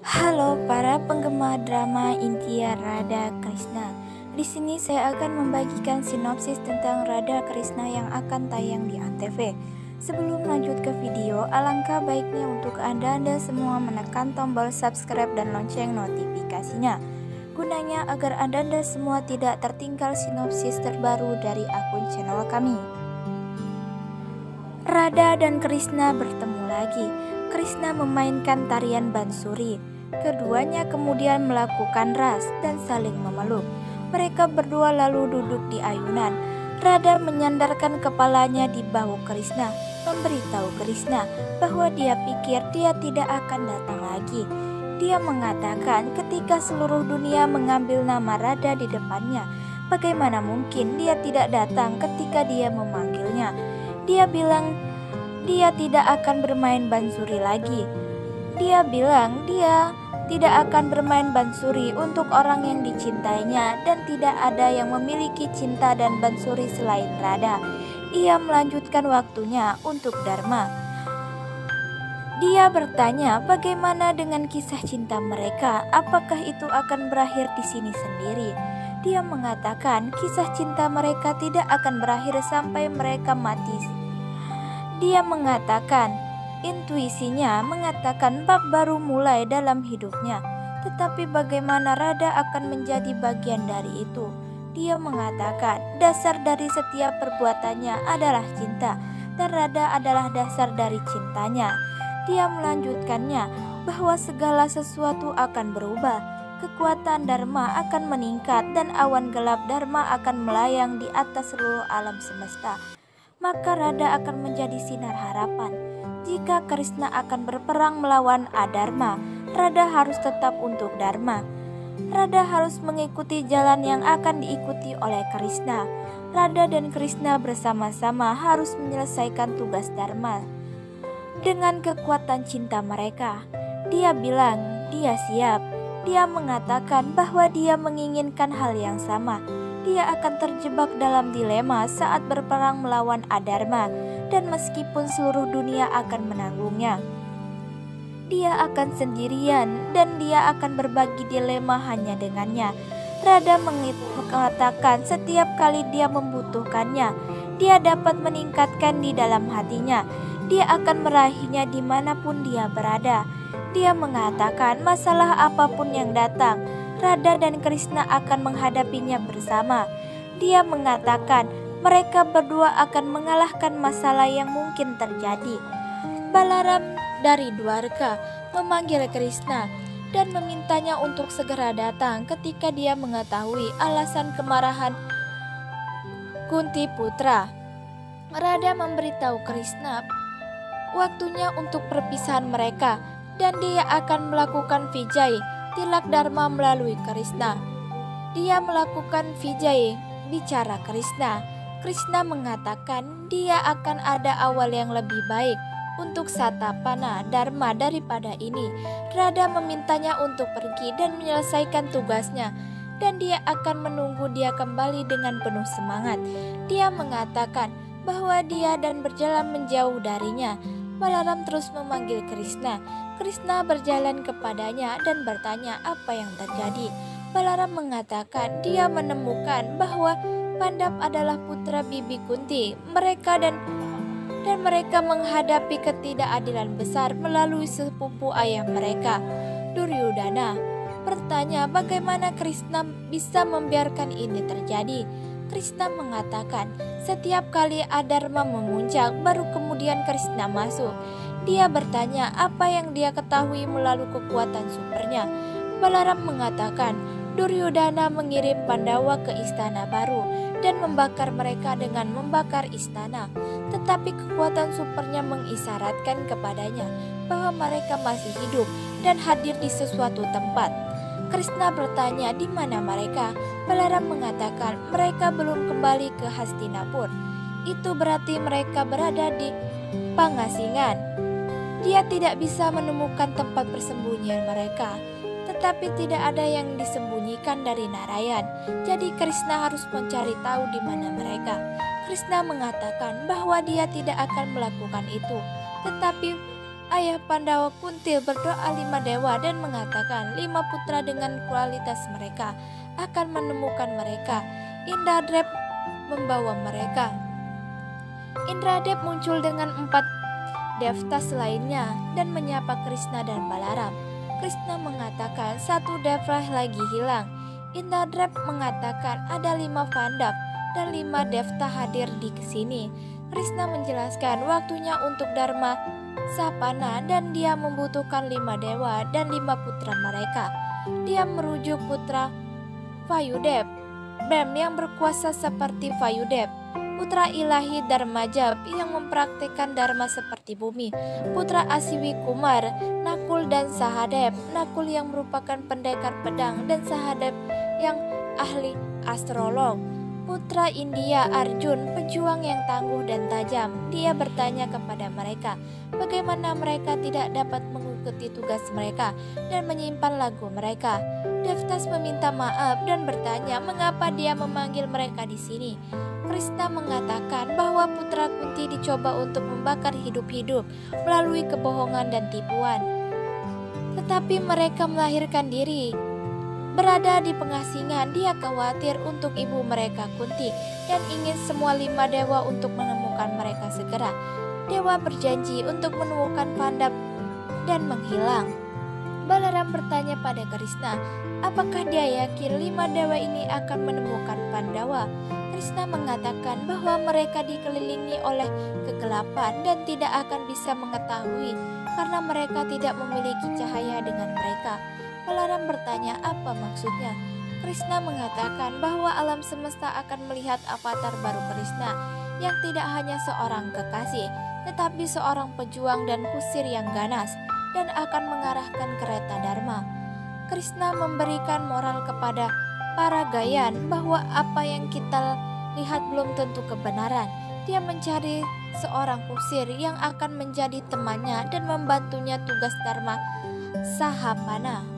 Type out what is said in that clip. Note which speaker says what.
Speaker 1: Halo para penggemar drama Intia Radha Krishna. Di sini saya akan membagikan sinopsis tentang Radha Krishna yang akan tayang di Antv. Sebelum lanjut ke video, alangkah baiknya untuk Anda semua menekan tombol subscribe dan lonceng notifikasinya. Gunanya agar Anda semua tidak tertinggal sinopsis terbaru dari akun channel kami. Radha dan Krishna bertemu lagi. Krishna memainkan tarian bansuri. Keduanya kemudian melakukan ras dan saling memeluk. Mereka berdua lalu duduk di ayunan. Radha menyandarkan kepalanya di bahu Krishna, memberitahu Krishna bahwa dia pikir dia tidak akan datang lagi. Dia mengatakan ketika seluruh dunia mengambil nama Radha di depannya, bagaimana mungkin dia tidak datang ketika dia memanggilnya. Dia bilang dia tidak akan bermain bansuri lagi. Dia bilang dia tidak akan bermain bansuri untuk orang yang dicintainya dan tidak ada yang memiliki cinta dan bansuri selain Radha. Ia melanjutkan waktunya untuk Dharma. Dia bertanya bagaimana dengan kisah cinta mereka, apakah itu akan berakhir di sini sendiri? Dia mengatakan kisah cinta mereka tidak akan berakhir sampai mereka mati. Dia mengatakan intuisinya mengatakan bab baru mulai dalam hidupnya, tetapi bagaimana Radha akan menjadi bagian dari itu? Dia mengatakan dasar dari setiap perbuatannya adalah cinta, dan Radha adalah dasar dari cintanya. Dia melanjutkannya bahwa segala sesuatu akan berubah, kekuatan Dharma akan meningkat dan awan gelap Dharma akan melayang di atas seluruh alam semesta. Maka Radha akan menjadi sinar harapan. Jika Krishna akan berperang melawan adharma, Radha harus tetap untuk Dharma. Radha harus mengikuti jalan yang akan diikuti oleh Krishna. Radha dan Krishna bersama-sama harus menyelesaikan tugas Dharma dengan kekuatan cinta mereka. Dia bilang dia siap. Dia mengatakan bahwa dia menginginkan hal yang sama. Dia akan terjebak dalam dilema saat berperang melawan adharma, dan meskipun seluruh dunia akan menanggungnya, dia akan sendirian dan dia akan berbagi dilema hanya dengannya. Radha mengatakan setiap kali dia membutuhkannya, dia dapat meningkatkan di dalam hatinya. Dia akan meraihnya dimanapun dia berada. Dia mengatakan masalah apapun yang datang, Radha dan Krishna akan menghadapinya bersama. Dia mengatakan mereka berdua akan mengalahkan masalah yang mungkin terjadi. Balaram dari Dwarka memanggil Krishna dan memintanya untuk segera datang ketika dia mengetahui alasan kemarahan Kunti putra. Radha memberitahu Krishna waktunya untuk perpisahan mereka dan dia akan melakukan vijay tilak Dharma melalui Krishna. Dia melakukan vijay bicara Krishna. Krishna mengatakan dia akan ada awal yang lebih baik untuk Satapana Dharma daripada ini. Radha memintanya untuk pergi dan menyelesaikan tugasnya, dan dia akan menunggu dia kembali dengan penuh semangat. Dia mengatakan bahwa dia dan berjalan menjauh darinya. Balaram terus memanggil Krishna. Krishna berjalan kepadanya dan bertanya apa yang terjadi. Balaram mengatakan dia menemukan bahwa Pandap adalah putra Bibi Kunti. Mereka menghadapi ketidakadilan besar melalui sepupu ayah mereka, Duryudana. Bertanya bagaimana Krishna bisa membiarkan ini terjadi. Krishna mengatakan setiap kali adharma memuncak, baru kemudian Krishna masuk. Dia bertanya apa yang dia ketahui melalui kekuatan supernya. Balaram mengatakan Duryudana mengirim Pandawa ke istana baru dan membakar mereka dengan membakar istana. Tetapi kekuatan supernya mengisyaratkan kepadanya bahwa mereka masih hidup dan hadir di sesuatu tempat. Krishna bertanya di mana mereka. Balaram mengatakan mereka belum kembali ke Hastinapur. Itu berarti mereka berada di Pangasingan. Dia tidak bisa menemukan tempat persembunyian mereka. Tetapi tidak ada yang disembunyikan dari Narayan. Jadi Krishna harus mencari tahu di mana mereka. Krishna mengatakan bahwa dia tidak akan melakukan itu. Tetapi Ayah Pandawa Kuntil berdoa 5 dewa dan mengatakan 5 putra dengan kualitas mereka akan menemukan mereka. Indradev membawa mereka. Indradev muncul dengan 4 devtas lainnya dan menyapa Krishna dan Balaram. Krishna mengatakan 1 deva lagi hilang. Indradev mengatakan ada 5 Pandav dan 5 devta hadir di sini. Krishna menjelaskan waktunya untuk Dharma Sapana dan dia membutuhkan 5 dewa dan 5 putra mereka. Dia merujuk putra Vayudev, Bem yang berkuasa seperti Vayudev, putra ilahi Dharmajab yang mempraktikkan dharma seperti bumi, putra Asiwi Kumar, Nakul dan Sahadev, Nakul yang merupakan pendekar pedang dan Sahadev yang ahli astrolog, putra India Arjun, pejuang yang tangguh dan tajam. Dia bertanya kepada mereka bagaimana mereka tidak dapat mengikuti tugas mereka dan menyimpan lagu mereka. Devtas meminta maaf dan bertanya mengapa dia memanggil mereka di sini. Krishna mengatakan bahwa putra Kunti dicoba untuk membakar hidup-hidup melalui kebohongan dan tipuan. Tetapi mereka melahirkan diri. Berada di pengasingan, dia khawatir untuk ibu mereka Kunti dan ingin semua 5 dewa untuk menemukan mereka segera. Dewa berjanji untuk menemukan Pandav dan menghilang. Balaram bertanya pada Krishna, apakah dia yakin 5 dewa ini akan menemukan Pandawa? Krishna mengatakan bahwa mereka dikelilingi oleh kegelapan dan tidak akan bisa mengetahui karena mereka tidak memiliki cahaya dengan mereka. Balaram bertanya apa maksudnya. Krishna mengatakan bahwa alam semesta akan melihat avatar baru Krishna yang tidak hanya seorang kekasih, tetapi seorang pejuang dan kusir yang ganas dan akan mengarahkan kereta Dharma. Krishna memberikan moral kepada para Gayan bahwa apa yang kita lihat belum tentu kebenaran. Dia mencari seorang kusir yang akan menjadi temannya dan membantunya tugas Dharma Sahapana.